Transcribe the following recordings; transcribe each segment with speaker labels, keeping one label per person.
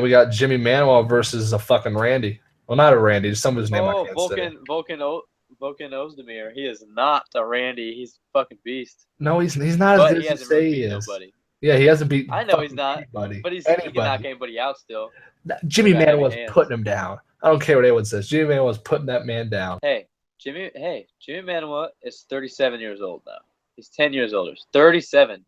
Speaker 1: we got Jimmy Manuel versus a fucking Randy. Well, not a Randy, just somebody's name I can't say.
Speaker 2: Volkan Ozdemir. He is not a Randy. He's a fucking beast.
Speaker 1: No, he's not as good as you say he is.
Speaker 2: Nobody.
Speaker 1: Yeah, he hasn't beat.
Speaker 2: I know he's not,
Speaker 1: anybody.
Speaker 2: but he can knock anybody out still.
Speaker 1: Jimmy Manuel was putting him down. I don't care what anyone says. Jimmy Manuel was putting that man down.
Speaker 2: Hey, Jimmy Manuel is 37 years old now. He's 10 years older. 37.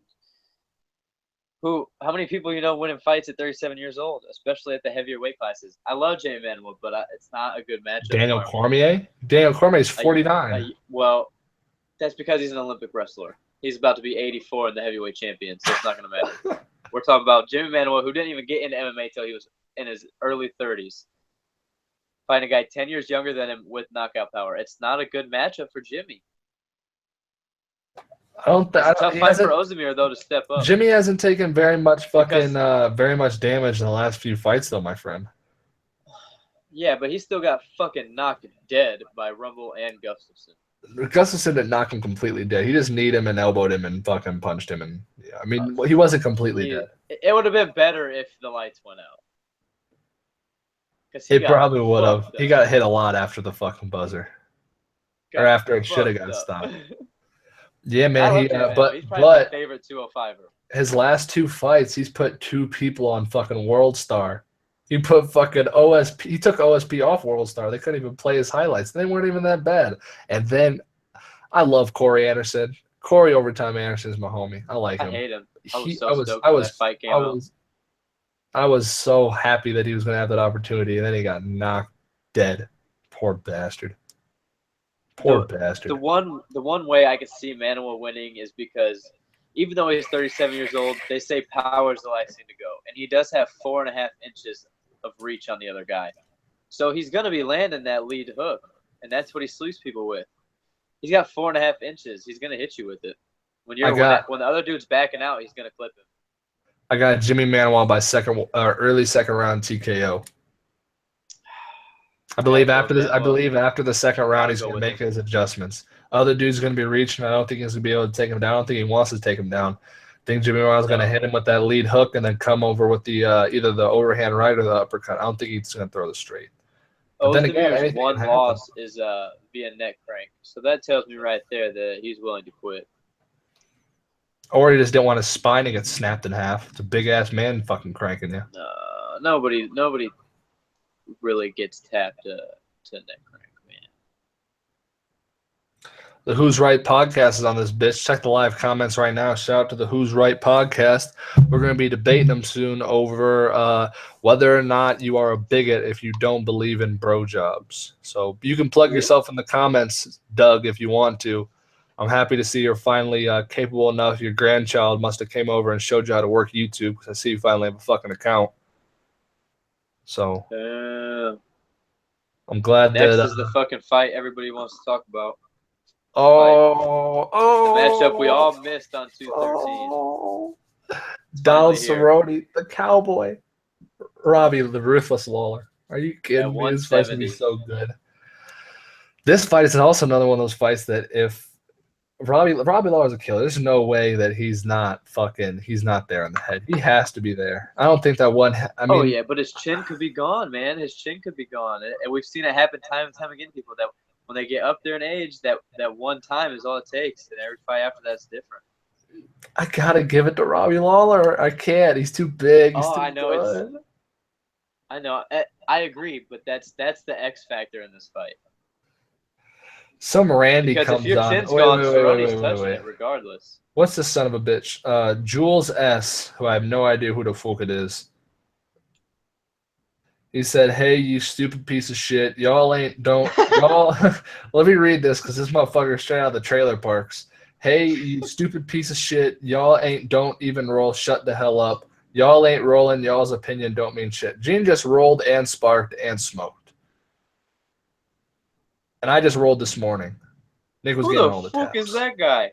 Speaker 2: How many people winning fights at 37 years old, especially at the heavier weight classes? I love Jimmy Manuel, but it's not a good matchup.
Speaker 1: Daniel Cormier? Daniel Cormier is 49.
Speaker 2: Well, that's because he's an Olympic wrestler. He's about to be 84 in the heavyweight champion, so it's not going to matter. We're talking about Jimmy Manuel, who didn't even get into MMA till he was in his early 30s. Fighting a guy 10 years younger than him with knockout power. It's not a good matchup for Jimmy.
Speaker 1: It's a
Speaker 2: tough fight for Ozdemir, though, to step up.
Speaker 1: Jimmy hasn't taken very much damage in the last few fights, though, my friend.
Speaker 2: Yeah, but he still got fucking knocked dead by Rumble and Gustafsson.
Speaker 1: Gustafsson didn't knock him completely dead. He just kneed him and elbowed him and fucking punched him. And yeah, I mean, he wasn't completely dead.
Speaker 2: It would have been better if the lights went out.
Speaker 1: It probably would have. He got hit a lot after the fucking buzzer, or after it should have got stopped. Yeah, man. He's probably my favorite 205er. His last two fights, he's put two people on fucking World Star. He put fucking OSP. He took OSP off World Star. They couldn't even play his highlights. They weren't even that bad. And then I love Corey Anderson. Corey Overtime Anderson is my homie. I like him.
Speaker 2: I hate him.
Speaker 1: I was so happy that he was going to have that opportunity, and then he got knocked dead. Poor bastard. Poor bastard.
Speaker 2: The one way I could see Manuel winning is because even though he's 37 years old, they say power is the last thing to go. And he does have 4.5 inches of reach on the other guy. So he's going to be landing that lead hook, and that's what he sleeps people with. He's got 4.5 inches. He's going to hit you with it. When the other dude's backing out, he's going to clip him.
Speaker 1: I got Jimmy Manuel by early second round TKO. I believe after the second round he's going to make his adjustments. Other dude's going to be reaching. I don't think he's going to be able to take him down. I don't think he wants to take him down. I think Jimmy Manuel's going to hit him with that lead hook and then come over with the either the overhand right or the uppercut. I don't think he's going to throw the straight.
Speaker 2: Then again, one loss is via neck crank. So that tells me right there that he's willing to quit.
Speaker 1: Or he just didn't want his spine to get snapped in half. It's a big-ass man fucking cranking you.
Speaker 2: Nobody really gets tapped to neck crank, man.
Speaker 1: The Who's Right podcast is on this bitch. Check the live comments right now. Shout out to the Who's Right podcast. We're going to be debating them soon over whether or not you are a bigot if you don't believe in bro jobs. So you can plug yourself in the comments, Doug, if you want to. I'm happy to see you're finally capable enough. Your grandchild must have came over and showed you how to work YouTube because I see you finally have a fucking account. So I'm glad
Speaker 2: next is the fucking fight everybody wants to talk about.
Speaker 1: The
Speaker 2: matchup we all missed on 213.
Speaker 1: Donald Cerrone, the cowboy. Robbie, the ruthless Lawler. Are you kidding me? This fight's going to be so good. This fight is also another one of those fights that if Robbie Lawler's a killer. There's no way that he's not there in the head. He has to be there. I don't think that one. I mean,
Speaker 2: but his chin could be gone, man. His chin could be gone, and we've seen it happen time and time again. People that when they get up there in age, that one time is all it takes, and every fight after that's different.
Speaker 1: I gotta give it to Robbie Lawler. I can't. He's too big. He's too good.
Speaker 2: I know. I agree, but that's the X factor in this fight.
Speaker 1: Some Randy
Speaker 2: because
Speaker 1: comes
Speaker 2: if your
Speaker 1: on.
Speaker 2: chin's gone, Cerrone's touching it regardless.
Speaker 1: What's the son of a bitch? Jules S., who I have no idea who the fuck it is. He said, "Hey, you stupid piece of shit. Y'all." Let me read this because this motherfucker straight out of the trailer parks. "Hey, you stupid piece of shit. Y'all don't even roll. Shut the hell up. Y'all ain't rolling. Y'all's opinion don't mean shit." Gene just rolled and sparked and smoked. And I just rolled this morning. Nick was getting all the taps.
Speaker 2: Who the fuck is that guy?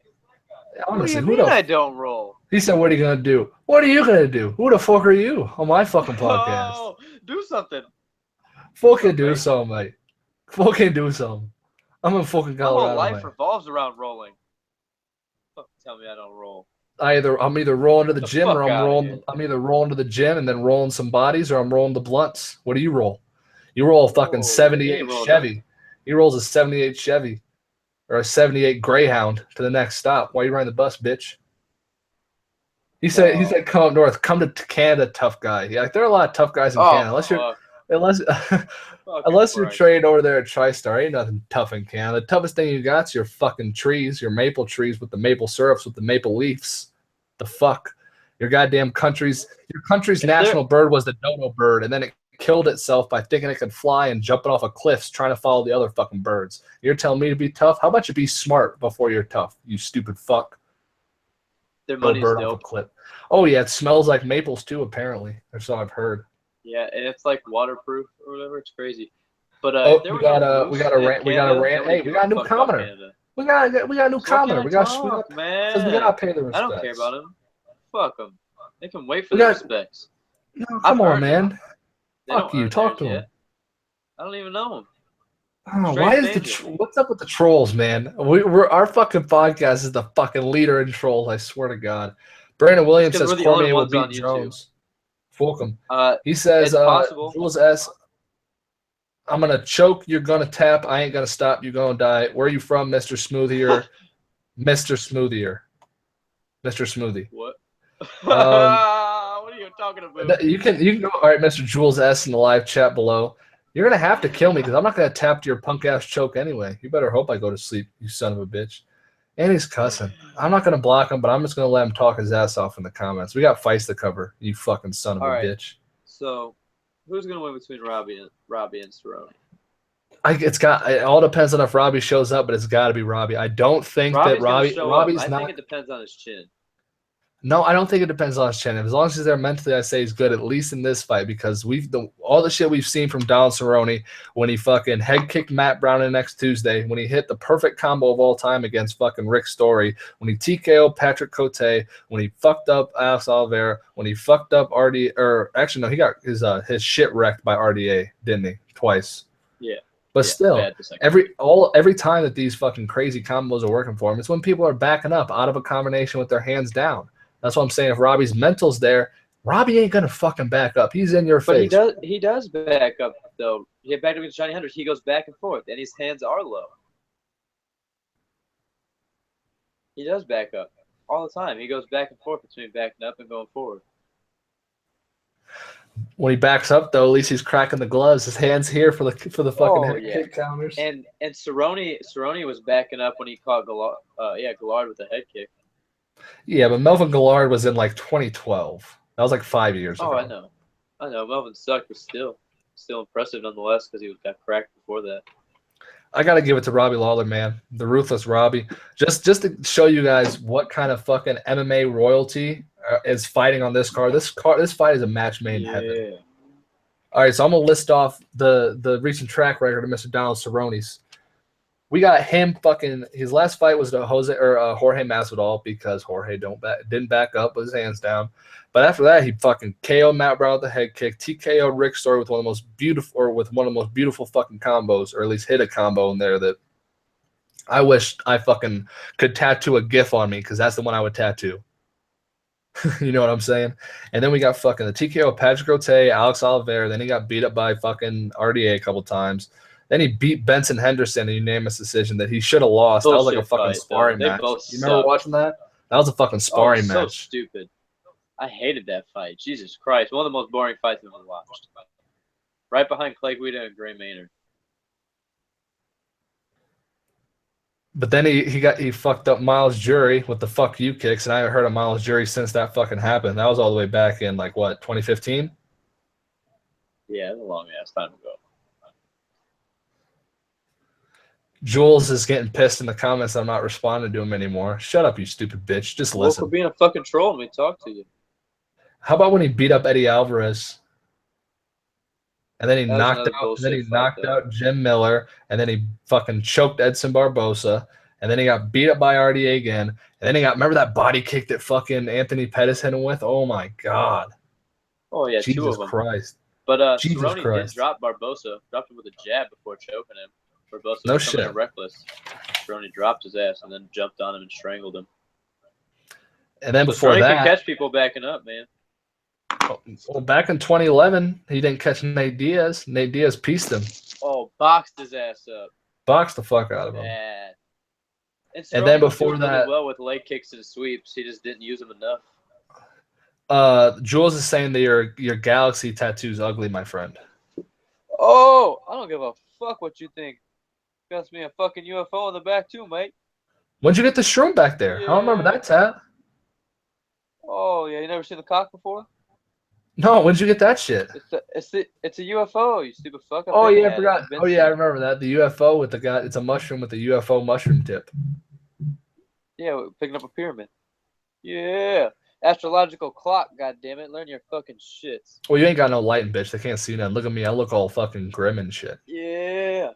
Speaker 1: Honestly,
Speaker 2: what do you mean I don't roll?
Speaker 1: He said, "What are you going to do?" What are you going to do? Who the fuck are you on my fucking podcast?
Speaker 2: Oh, do something.
Speaker 1: Fucking do something, mate. Fucking do something. I'm in fucking Colorado.
Speaker 2: My whole life revolves around rolling. Fuck, tell me I don't roll.
Speaker 1: I'm either rolling to the gym or I'm either rolling to the gym and then rolling some bodies, or I'm rolling the blunts. What do you roll? You roll a fucking 78 Chevy. He rolls a 78 Chevy or a 78 Greyhound to the next stop. Why are you riding the bus, bitch? He said come up north, come to Canada, tough guy. Yeah, like, there are a lot of tough guys in Canada. Unless you're trained over there at TriStar, ain't nothing tough in Canada. The toughest thing you got's your fucking trees, your maple trees with the maple syrups with the maple leaves. The fuck? Your country's national bird was the dodo bird, and then it killed itself by thinking it could fly and jumping off of cliffs trying to follow the other fucking birds. You're telling me to be tough? How about you be smart before you're tough, you stupid fuck?
Speaker 2: Their money's
Speaker 1: bird
Speaker 2: dope.
Speaker 1: off a cliff. Oh yeah, it smells like maples too, apparently. Or so I've heard.
Speaker 2: Yeah, and it's like waterproof or whatever. It's crazy. But
Speaker 1: we got a rant. Hey, we got a new commenter. We got a new commenter. We got to pay the respects.
Speaker 2: I don't care about him. Fuck them. They can wait for the respects.
Speaker 1: No, come on, man. Fuck you. Talk to him.
Speaker 2: I don't even know him.
Speaker 1: Oh, why is what's up with the trolls, man? Our fucking podcast is the fucking leader in trolls. I swear to God. Brandon Williams says Cormier will beat Jones. Fuck him. He says, Jules S. I'm gonna choke. You're gonna tap. I ain't gonna stop. You're gonna die. Where are you from, Mr. Smoothier? Mr. Smoothier. Mr. Smoothie.
Speaker 2: What? What are you talking about?
Speaker 1: You can go. All right, Mr. Jules S. in the live chat below. You're gonna have to kill me because I'm not gonna tap to your punk ass choke anyway. You better hope I go to sleep, you son of a bitch. And he's cussing. I'm not gonna block him, but I'm just gonna let him talk his ass off in the comments. We got fights to cover. You fucking son of a bitch.
Speaker 2: So, who's gonna win between Robbie and Cerrone?
Speaker 1: It all depends on if Robbie shows up, but it's got to be Robbie. I don't think that Robbie's not.
Speaker 2: I think it depends on his chin.
Speaker 1: No, I don't think it depends on his chin. As long as he's there mentally, I say he's good, at least in this fight, because all the shit we've seen from Donald Cerrone when he fucking head kicked Matt Brown in next Tuesday, when he hit the perfect combo of all time against fucking Rick Story, when he TKO'd Patrick Cote, when he fucked up Alex Oliveira, when he fucked up RDA, or actually no, he got his shit wrecked by RDA, didn't he? Twice.
Speaker 2: Yeah.
Speaker 1: But still, every time that these fucking crazy combos are working for him, it's when people are backing up out of a combination with their hands down. That's what I'm saying. If Robbie's mental's there, Robbie ain't gonna fucking back up. He's in your face.
Speaker 2: But he does back up though. He backed up against Johnny Hendricks. He goes back and forth, and his hands are low. He does back up all the time. He goes back and forth between backing up and going forward.
Speaker 1: When he backs up, though, at least he's cracking the gloves. His hands here for the fucking head kick counters.
Speaker 2: And Cerrone was backing up when he caught Gillard with the head kick.
Speaker 1: Yeah, but Melvin Gillard was in like 2012. That was like 5 years ago.
Speaker 2: Oh, I know. Melvin sucked, but still impressive nonetheless because he got cracked before that.
Speaker 1: I gotta give it to Robbie Lawler, man, the ruthless Robbie. Just to show you guys what kind of fucking MMA royalty is fighting on this card. This fight is a match made in heaven. All right, so I'm gonna list off the recent track record of Mr. Donald Cerrone's. We got him fucking. His last fight was to Jorge Masvidal because Jorge didn't back up with his hands down. But after that, he fucking KO'd Matt Brown with the head kick, TKO'd Rick Story with one of the most beautiful fucking combos, or at least hit a combo in there that I wish I fucking could tattoo a GIF on me because that's the one I would tattoo. You know what I'm saying? And then we got fucking the TKO Patrick Cote, Alex Oliveira. Then he got beat up by fucking RDA a couple times. Then he beat Benson Henderson in a unanimous decision that he should have lost. That was like a fucking sparring match. You remember watching that? That was a fucking sparring match. So
Speaker 2: stupid. I hated that fight. Jesus Christ. One of the most boring fights I've ever watched. Right behind Clay Guida and Gray Maynard.
Speaker 1: But then he fucked up Miles Jury with the fuck you kicks, and I haven't heard of Miles Jury since that fucking happened. That was all the way back in like what, 2015?
Speaker 2: Yeah, it's a long ass time ago.
Speaker 1: Jules is getting pissed in the comments I'm not responding to him anymore. Shut up, you stupid bitch. Just listen.
Speaker 2: Well, for being a fucking troll, let me talk to you.
Speaker 1: How about when he beat up Eddie Alvarez? And then he knocked out Jim Miller, and then he fucking choked Edson Barbosa, and then he got beat up by RDA again, and then he got, remember that body kick that fucking Anthony Pettis hit him with? Oh my God.
Speaker 2: Oh yeah,
Speaker 1: Jesus
Speaker 2: 2 of them.
Speaker 1: Christ.
Speaker 2: But Cerrone did drop Barbosa, dropped him with a jab before choking him. Barbosa was coming in reckless. Cerrone dropped his ass and then jumped on him and strangled him.
Speaker 1: And then
Speaker 2: So
Speaker 1: before
Speaker 2: Strike can
Speaker 1: that,
Speaker 2: catch people backing up, man.
Speaker 1: well, back in 2011, he didn't catch Nate Diaz. Nate Diaz pieced him,
Speaker 2: Oh, boxed his ass up.
Speaker 1: boxed the fuck out of him.
Speaker 2: Bad.
Speaker 1: And then
Speaker 2: Strike was
Speaker 1: before
Speaker 2: doing
Speaker 1: that,
Speaker 2: really well with leg kicks and sweeps. He just didn't use them enough.
Speaker 1: Jules is saying that your galaxy tattoo's ugly, my friend.
Speaker 2: Oh, I don't give a fuck what you think. Got me a fucking UFO in the back too, mate.
Speaker 1: When'd you get the shroom back there? I don't remember that tat.
Speaker 2: Oh yeah, you never seen the cock before?
Speaker 1: No, when'd you get that shit?
Speaker 2: It's a UFO, you stupid fuck.
Speaker 1: Oh yeah, I forgot. Oh yeah, I remember that. The UFO with the guy. It's a mushroom with the UFO mushroom tip.
Speaker 2: Yeah, picking up a pyramid. Yeah. Astrological clock, goddammit. Learn your fucking shits.
Speaker 1: Well, you ain't got no lighting, bitch. They can't see nothing. Look at me. I look all fucking grim and shit.
Speaker 2: Yeah.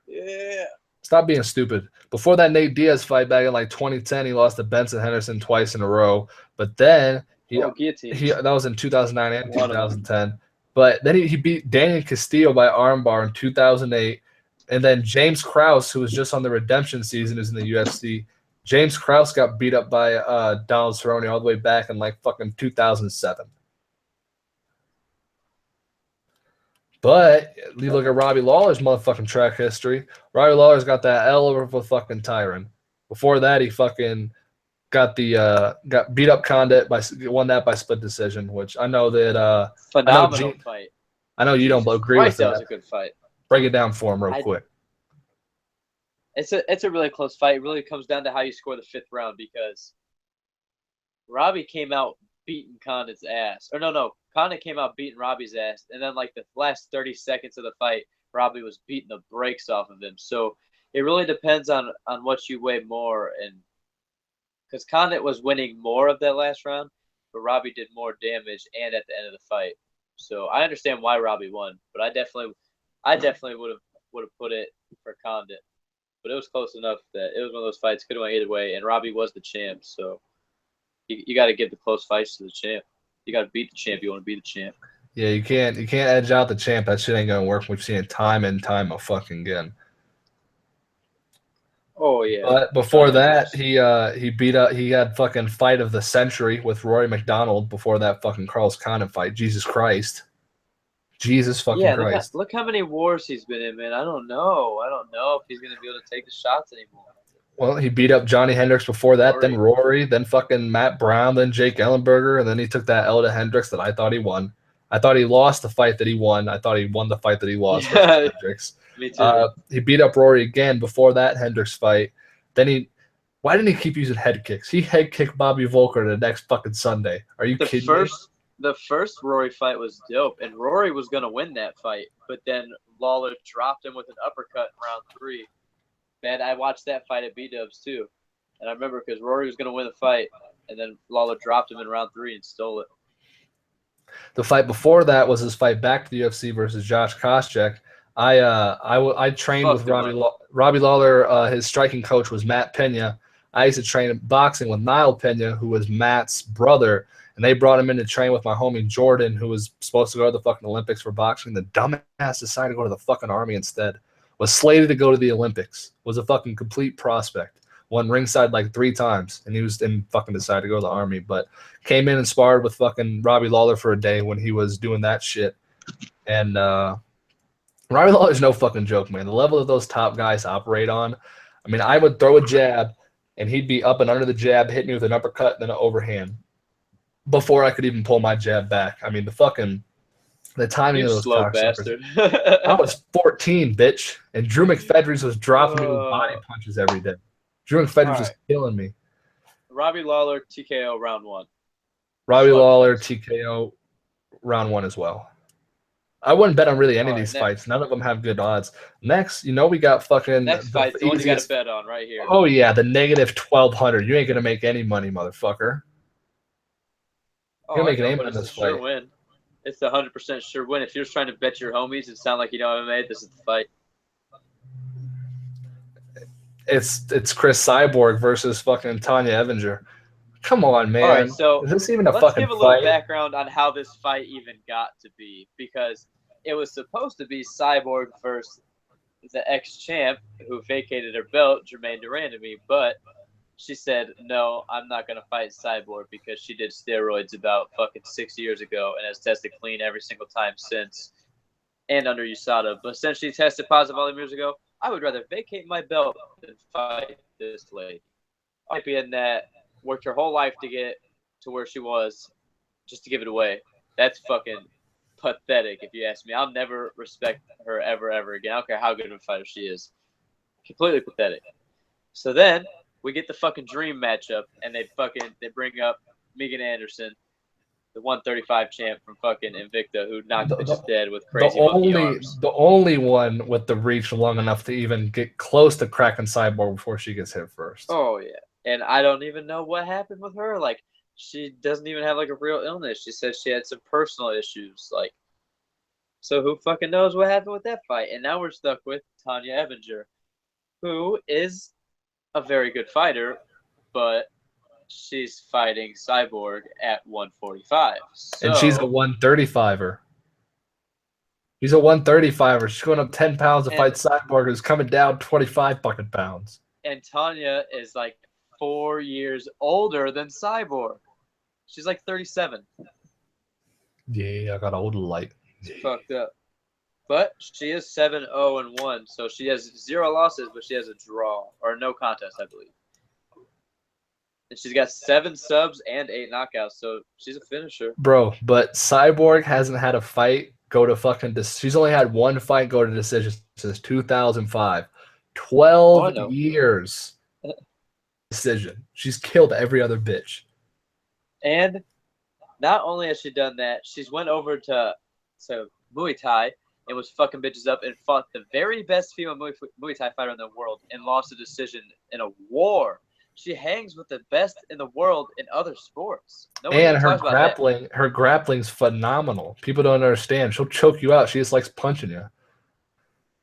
Speaker 2: Yeah.
Speaker 1: Stop being stupid. Before that Nate Diaz fight back in like 2010, he lost to Benson Henderson twice in a row. But then that was in 2009 and 2010. But then he beat Daniel Castillo by armbar in 2008. And then James Krause, who was just on the redemption season, who's in the UFC. James Krause got beat up by Donald Cerrone all the way back in like fucking 2007. But you look at Robbie Lawler's motherfucking track history. Robbie Lawler's got that L over a fucking Tyron. Before that, he fucking got beat up Condit won that by split decision, which I know that
Speaker 2: phenomenal fight.
Speaker 1: I know you don't agree with that.
Speaker 2: That was a good fight.
Speaker 1: Break it down for him real quick.
Speaker 2: It's a really close fight. It really comes down to how you score the 5th round because Robbie came out beating Condit's ass. Or no. Condit came out beating Robbie's ass. And then like the last 30 seconds of the fight, Robbie was beating the brakes off of him. So it really depends on what you weigh more. And because Condit was winning more of that last round, but Robbie did more damage and at the end of the fight. So I understand why Robbie won, but I definitely would have put it for Condit. But it was close enough that it was one of those fights could have went either way, and Robbie was the champ, so you got to give the close fights to the champ. You got to beat the champ. You want to be the champ.
Speaker 1: Yeah, you can't edge out the champ. That shit ain't gonna work. We've seen it time and time fucking again.
Speaker 2: Oh yeah.
Speaker 1: But before that, he had fucking fight of the century with Rory McDonald before that fucking Carlos Condit fight. Jesus Christ. Jesus fucking Christ.
Speaker 2: Look how many wars he's been in, man. I don't know if he's going to be able to take the shots anymore.
Speaker 1: Well, he beat up Johnny Hendricks before that, then Rory, then fucking Matt Brown, then Jake Ellenberger, and then he took that L to Hendricks that I thought he won. I thought he lost the fight that he won. I thought he won the fight that he lost with Hendricks.
Speaker 2: Me too.
Speaker 1: He beat up Rory again before that Hendricks fight. Then why didn't he keep using head kicks? He head kicked Bobby Volker the next fucking Sunday. Are you kidding me?
Speaker 2: The first Rory fight was dope, and Rory was going to win that fight, but then Lawler dropped him with an uppercut in round 3. Man, I watched that fight at B-Dubs too, and I remember because Rory was going to win the fight, and then Lawler dropped him in round 3 and stole it.
Speaker 1: The fight before that was his fight back to the UFC versus Josh Koscheck. I trained with Robbie Lawler. His striking coach was Matt Pena. I used to train boxing with Nile Pena, who was Matt's brother. And they brought him in to train with my homie Jordan, who was supposed to go to the fucking Olympics for boxing. The dumbass decided to go to the fucking Army instead. Was slated to go to the Olympics. Was a fucking complete prospect. Won ringside like 3 times. And he fucking decided to go to the Army. But came in and sparred with fucking Robbie Lawler for a day when he was doing that shit. And Robbie Lawler's no fucking joke, man. The level that those top guys operate on. I mean, I would throw a jab, and he'd be up and under the jab, hit me with an uppercut and then an overhand before I could even pull my jab back. I mean, the timing of those
Speaker 2: slow bastard.
Speaker 1: I was 14, bitch, and Drew McFedries was dropping me with body punches every day. Drew McFedries was killing me.
Speaker 2: Robbie Lawler, TKO round 1.
Speaker 1: Robbie Lawler, TKO round 1 as well. I wouldn't bet on really any of these fights. None of them have good odds. Next, we got fucking
Speaker 2: next fight. The one you got to bet on right here.
Speaker 1: Oh yeah, the negative 1,200. You ain't gonna make any money, motherfucker. You're making any money in this fight.
Speaker 2: Sure win. It's the 100% sure win. If you're just trying to bet your homies and sound like you know MMA, this is the fight.
Speaker 1: It's Chris Cyborg versus fucking Tanya Evinger. Come on, man.
Speaker 2: All right, so
Speaker 1: is this even a fucking fight?
Speaker 2: Let's give a little background on how this fight even got to be, because it was supposed to be Cyborg versus the ex-champ who vacated her belt, Jermaine Durandamy, but she said, no, I'm not going to fight Cyborg because she did steroids about fucking 6 years ago and has tested clean every single time since and under USADA. But since she tested positive all them years ago, I would rather vacate my belt than fight this lady. Being that worked her whole life to get to where she was just to give it away. That's fucking pathetic, if you ask me. I'll never respect her ever again. I don't care how good of a fighter she is. Completely pathetic. So then we get the fucking dream matchup, and they bring up Megan Anderson, the 135 champ from fucking Invicta, who knocked bitches dead with crazy monkey arms.
Speaker 1: The only one with the reach long enough to even get close to cracking Cyborg before she gets hit first.
Speaker 2: Oh yeah, and I don't even know what happened with her. Like, she doesn't even have like a real illness. She said she had some personal issues. Like, so who fucking knows what happened with that fight? And now we're stuck with Tanya Evinger, who is a very good fighter, but she's fighting Cyborg at 145. So,
Speaker 1: and she's a 135er. She's a 135er. She's going up 10 pounds to fight Cyborg, who's coming down 25 fucking pounds.
Speaker 2: And Tanya is like 4 years older than Cyborg. She's like 37.
Speaker 1: Yeah, I got old light.
Speaker 2: Yeah. Fucked up. But she is 7-0-1, so she has 0 losses, but she has a draw or no contest, I believe. And she's got 7 subs and 8 knockouts, so she's a finisher.
Speaker 1: Bro, but Cyborg hasn't had a fight go to fucking she's only had one fight go to decision since 2005. 12 years decision. She's killed every other bitch.
Speaker 2: And not only has she done that, she's went over to Muay Thai and was fucking bitches up and fought the very best female Muay Thai fighter in the world and lost a decision in a war. She hangs with the best in the world in other sports.
Speaker 1: And her grappling's phenomenal. People don't understand. She'll choke you out. She just likes punching you.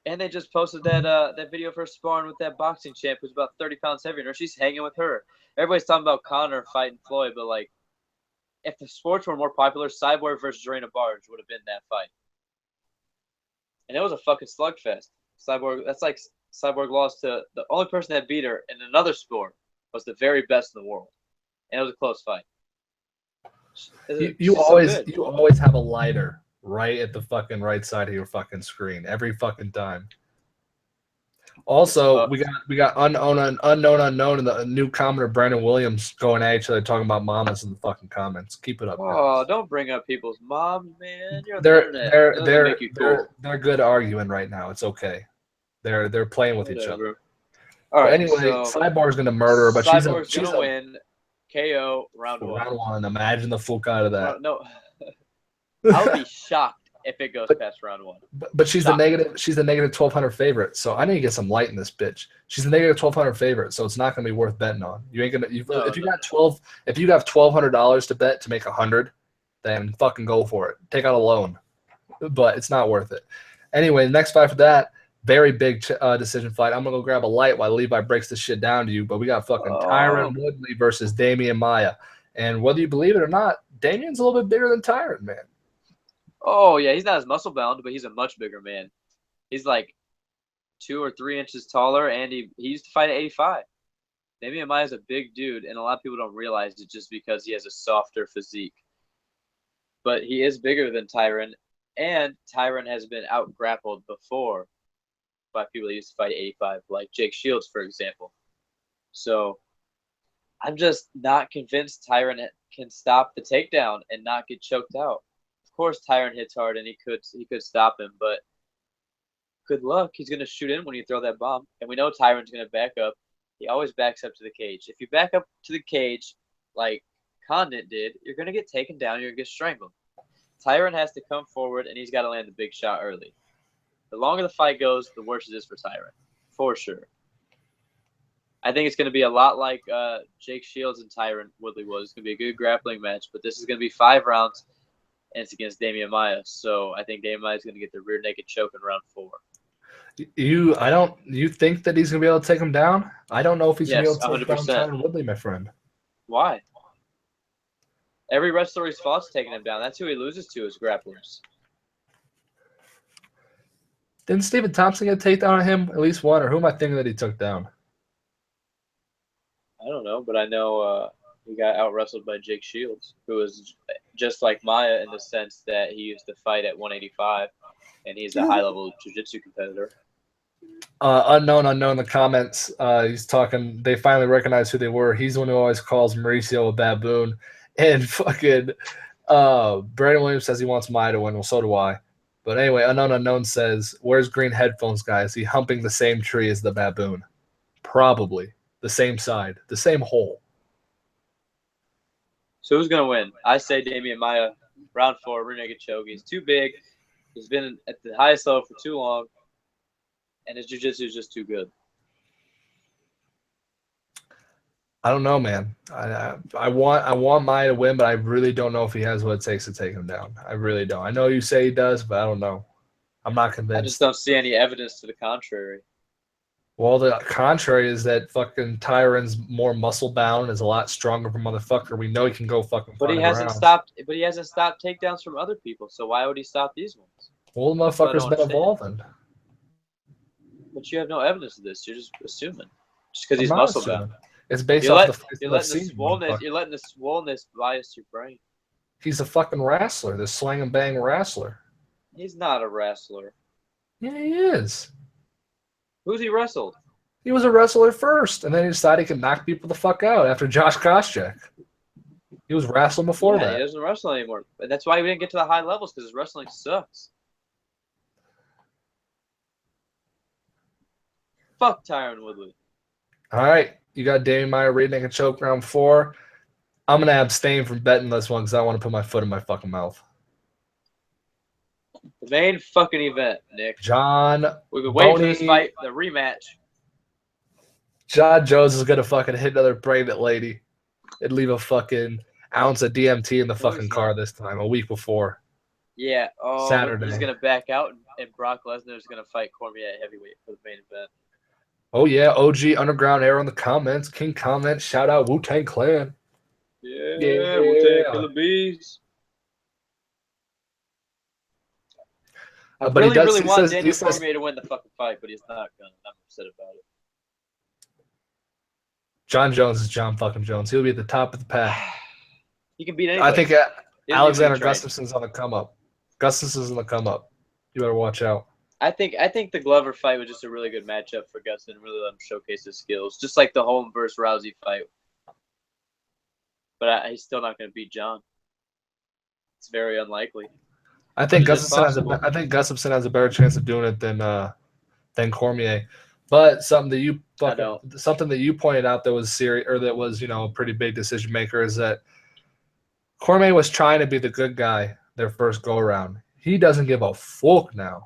Speaker 2: And they just posted that video of her sparring with that boxing champ who's about 30 pounds heavier than her. She's hanging with her. Everybody's talking about Conor fighting Floyd, but like, if the sports were more popular, Cyborg versus Jorena Barge would have been that fight. And it was a fucking slugfest. Cyborg lost to the only person that beat her in another sport was the very best in the world. And it was a close fight.
Speaker 1: You always have a lighter right at the fucking right side of your fucking screen every fucking time. Also, we got unknown, and the new commenter Brandon Williams going at each other talking about mamas in the fucking comments. Keep it up.
Speaker 2: Oh, guys. Don't bring up people's moms, man.
Speaker 1: They're good arguing right now. It's okay. They're playing with each other. All right. Anyway, so Cyborg's gonna murder her, but she's gonna
Speaker 2: win KO round 1.
Speaker 1: Round 1. Imagine the fuck out of that.
Speaker 2: No, I would be shocked if it goes past round 1.
Speaker 1: But she's a negative 1,200 favorite, so I need to get some light in this bitch. She's a negative 1,200 favorite, so it's not gonna be worth betting on. You ain't gonna if you got $1,200 to bet to make 100, then fucking go for it. Take out a loan, but it's not worth it. Anyway, the next fight for that. Very big decision fight. I'm going to go grab a light while Levi breaks this shit down to you. But we got fucking Tyron Woodley versus Damian Maia. And whether you believe it or not, Damian's a little bit bigger than Tyron, man.
Speaker 2: Oh, yeah. He's not as muscle bound, but he's a much bigger man. He's like 2 or 3 inches taller, and he used to fight at 85. Damian Maia is a big dude, and a lot of people don't realize it just because he has a softer physique. But he is bigger than Tyron, and Tyron has been out-grappled before by people that used to fight 85, like Jake Shields, for example. So I'm just not convinced Tyron can stop the takedown and not get choked out. Of course, Tyron hits hard and he could stop him, but good luck. He's going to shoot in when you throw that bomb. And we know Tyron's going to back up. He always backs up to the cage. If you back up to the cage like Condit did, you're going to get taken down. You're going to get strangled. Tyron has to come forward, and he's got to land the big shot early. The longer the fight goes, the worse it is for Tyron, for sure. I think it's going to be a lot like Jake Shields and Tyron Woodley was. It's going to be a good grappling match, but this is going to be 5 rounds, and it's against Damian Maia. So I think Damian Maia is going to get the rear naked choke in round 4.
Speaker 1: You think that he's going to be able to take him down? I don't know if he's going to be able to
Speaker 2: 100%.
Speaker 1: take down Tyron Woodley, my friend.
Speaker 2: Why? Every wrestler he's faught's taking him down. That's who he loses to is grapplers.
Speaker 1: Didn't Stephen Thompson get a takedown on him? At least one, or who am I thinking that he took down?
Speaker 2: I don't know. know, but I know he got out wrestled by Jake Shields, who was just like Maya in the sense that he used to fight at 185, and he's a high-level jiu-jitsu competitor.
Speaker 1: Unknown in the comments. He's talking. They finally recognized who they were. He's the one who always calls Mauricio a baboon, and fucking Brandon Williams says he wants Maya to win. Well, so do I. But anyway, unknown says, "Where's green headphones, guy? Is he humping the same tree as the baboon? Probably the same side, the same hole."
Speaker 2: So who's gonna win? I say Damian Maya, round 4, rear naked choke. He's too big. He's been at the highest level for too long, and his jiu-jitsu is just too good.
Speaker 1: I don't know, man. I want Maya to win, but I really don't know if he has what it takes to take him down. I really don't. I know you say he does, but I don't know. I'm not convinced.
Speaker 2: I just don't see any evidence to the contrary.
Speaker 1: Well, the contrary is that fucking Tyron's more muscle bound, is a lot stronger of a motherfucker. We know he can go fucking.
Speaker 2: But he hasn't stopped. But he hasn't stopped takedowns from other people. So why would he stop these ones?
Speaker 1: Well, the motherfucker's been evolving.
Speaker 2: But you have no evidence of this. You're just assuming. Just because he's muscle bound.
Speaker 1: It's based off the fights
Speaker 2: you're letting the swollenness bias your brain.
Speaker 1: He's a fucking wrestler. The slang and bang wrestler.
Speaker 2: He's not a wrestler.
Speaker 1: Yeah, he is.
Speaker 2: Who's he wrestled?
Speaker 1: He was a wrestler first, and then he decided he could knock people the fuck out after Josh Koscheck. He was wrestling before that.
Speaker 2: He doesn't wrestle anymore. And that's why we didn't get to the high levels, because his wrestling sucks. Fuck Tyron Woodley.
Speaker 1: All right. You got Damian Maya rear naked choke round 4. I'm going to abstain from betting this one because I don't want to put my foot in my fucking mouth.
Speaker 2: The main fucking event, Nick.
Speaker 1: John
Speaker 2: We've been waiting for this fight, the rematch.
Speaker 1: John Jones is going to fucking hit another pregnant lady and leave a fucking ounce of DMT in the fucking car this time, a week before.
Speaker 2: Yeah. Oh,
Speaker 1: Saturday.
Speaker 2: He's going to back out, and Brock Lesnar is going to fight Cormier at heavyweight for the main event.
Speaker 1: Oh, yeah. OG Underground Air in the comments. King comment. Shout out Wu-Tang Clan.
Speaker 2: Yeah. Wu-Tang Killer Bees. I really want Daniel Cormier to win the fucking fight, but he's not going to. I'm upset about it.
Speaker 1: John Jones is John fucking Jones. He'll be at the top of the pack.
Speaker 2: He can beat anybody.
Speaker 1: I think Alexander Gustafsson's on the come up. Gustafsson's on the come up. You better watch out.
Speaker 2: I think the Glover fight was just a really good matchup for Gustin and really let him showcase his skills, just like the Holm versus Rousey fight. But he's still not going to beat John. It's very unlikely.
Speaker 1: I think Gustafsson has a better chance of doing it than Cormier. But something that you pointed out that was serious, or that was, a pretty big decision maker, is that Cormier was trying to be the good guy their first go around. He doesn't give a fuck now.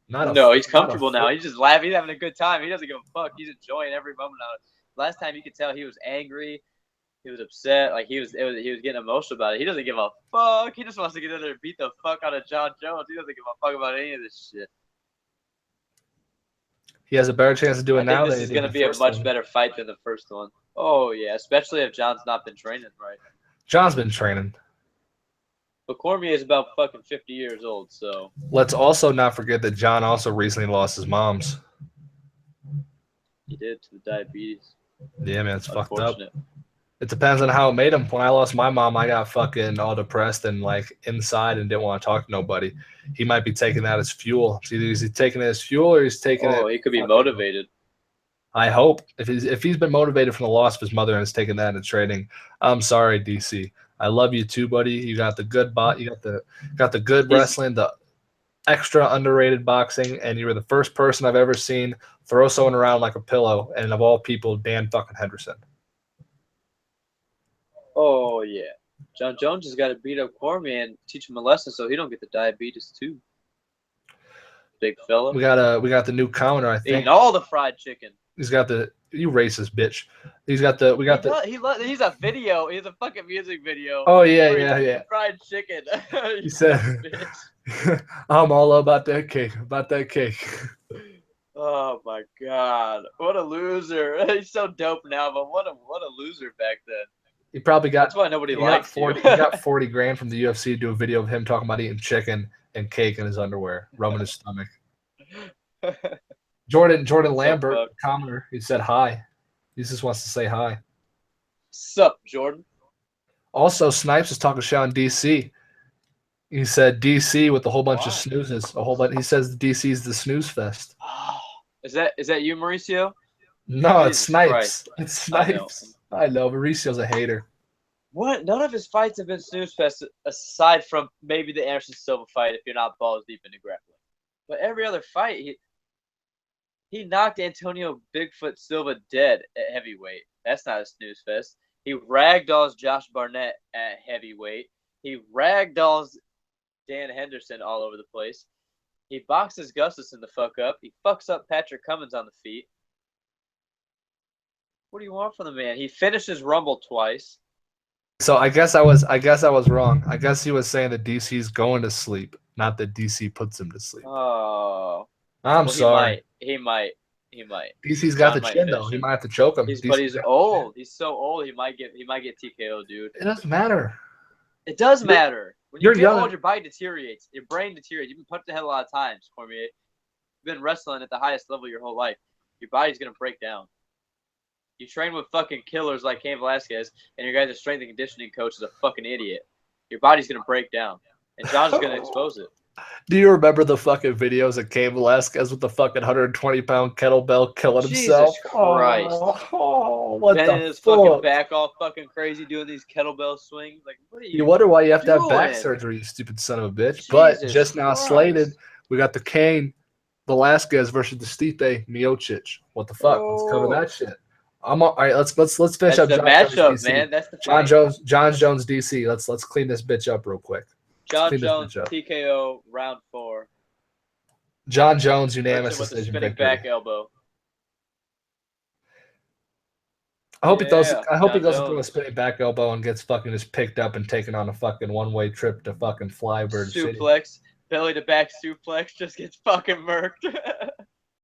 Speaker 2: He's comfortable now. He's just laughing. He's having a good time. He doesn't give a fuck. He's enjoying every moment of it. Last time you could tell he was angry. He was upset. Like he was getting emotional about it. He doesn't give a fuck. He just wants to get in there and beat the fuck out of John Jones. He doesn't give a fuck about any of this shit.
Speaker 1: He has a better chance of doing now.
Speaker 2: This is going to be a much better fight than the first one. Oh yeah, especially if John's not been training right.
Speaker 1: John's been training.
Speaker 2: But Cormier is about fucking 50 years old, so.
Speaker 1: Let's also not forget that John also recently lost his mom's.
Speaker 2: He did, to the diabetes.
Speaker 1: Yeah, man, it's fucked up. It depends on how it made him. When I lost my mom, I got fucking all depressed and inside and didn't want to talk to nobody. He might be taking that as fuel. It's either he's taking it as fuel or he's taking it.
Speaker 2: Oh, he could be motivated.
Speaker 1: I hope if he's been motivated from the loss of his mother and has taken that into training. I'm sorry, DC. I love you too, buddy. You got the good you got the good wrestling, the extra underrated boxing, and you were the first person I've ever seen throw someone around like a pillow, and of all people, Dan fucking Henderson.
Speaker 2: Oh yeah. John Jones has got to beat up Cormier and teach him a lesson so he don't get the diabetes too. Big fella.
Speaker 1: We got the new commenter, I think.
Speaker 2: Eating all the fried chicken.
Speaker 1: He's got you racist bitch. He's a
Speaker 2: video. He's a fucking music video.
Speaker 1: Oh yeah.
Speaker 2: Fried chicken.
Speaker 1: He said, "I'm all about that cake.
Speaker 2: Oh my god, what a loser! He's so dope now, but what a loser back then.
Speaker 1: He probably got.
Speaker 2: That's why nobody likes
Speaker 1: He got 40 grand from the UFC to do a video of him talking about eating chicken and cake in his underwear, rubbing his stomach. Jordan Lambert, commenter, he said hi. He just wants to say hi.
Speaker 2: Sup, Jordan?
Speaker 1: Also, Snipes is talking shit on DC. He said DC with a whole bunch of
Speaker 2: Why?
Speaker 1: snoozes. A whole bunch. He says DC is the snooze fest.
Speaker 2: Is that you, Mauricio?
Speaker 1: No, it's
Speaker 2: Jesus
Speaker 1: Snipes.
Speaker 2: Christ.
Speaker 1: It's Snipes. I know. Mauricio's a hater.
Speaker 2: What? None of his fights have been snooze fest aside from maybe the Anderson Silva fight if you're not balls deep into grappling. But every other fight, he knocked Antonio Bigfoot Silva dead at heavyweight. That's not a snooze fest. He ragdolls Josh Barnett at heavyweight. He ragdolls Dan Henderson all over the place. He boxes Gustafsson the fuck up. He fucks up Patrick Cummins on the feet. What do you want from the man? He finishes Rumble twice.
Speaker 1: So I guess I was wrong. I guess he was saying that DC's going to sleep, not that DC puts him to sleep.
Speaker 2: Oh.
Speaker 1: I'm sorry.
Speaker 2: He might.
Speaker 1: DC's got the chin though. He might have to choke him.
Speaker 2: But he's old. He's so old. He might get TKO, dude.
Speaker 1: It doesn't matter.
Speaker 2: It does matter. When
Speaker 1: You're
Speaker 2: you get
Speaker 1: young.
Speaker 2: old, your body deteriorates. Your brain deteriorates. You've been punched in the head a lot of times, Cormier. You've been wrestling at the highest level your whole life. Your body's gonna break down. You train with fucking killers like Cain Velasquez, and your guy's strength and conditioning coach is a fucking idiot. Your body's gonna break down, and John's gonna expose it.
Speaker 1: Do you remember the fucking videos of Cain Velasquez with the fucking 120-pound kettlebell killing himself?
Speaker 2: Jesus Christ!
Speaker 1: What
Speaker 2: Bending
Speaker 1: the
Speaker 2: his
Speaker 1: fuck?
Speaker 2: fucking back all fucking crazy doing these kettlebell swings. Like, what are you?
Speaker 1: You wonder why you have to have back
Speaker 2: doing?
Speaker 1: surgery, you stupid son of a bitch. But
Speaker 2: Jesus
Speaker 1: just now
Speaker 2: Christ.
Speaker 1: slated, we got the Cain Velasquez versus the Stipe Miocic. What the fuck? Let's cover that shit. All right. Let's finish
Speaker 2: That's
Speaker 1: up
Speaker 2: the
Speaker 1: John
Speaker 2: matchup,
Speaker 1: Jones, DC.
Speaker 2: man. That's the
Speaker 1: John
Speaker 2: fight.
Speaker 1: Jones DC. Let's clean this bitch up real quick.
Speaker 2: John Jones TKO round 4.
Speaker 1: John Jones unanimous
Speaker 2: with a
Speaker 1: decision
Speaker 2: spinning
Speaker 1: victory.
Speaker 2: back elbow.
Speaker 1: I hope he goes
Speaker 2: John
Speaker 1: into a spinning back elbow and gets fucking just picked up and taken on a fucking one-way trip to fucking Flybird City.
Speaker 2: Suplex, belly to back suplex, just gets fucking murked.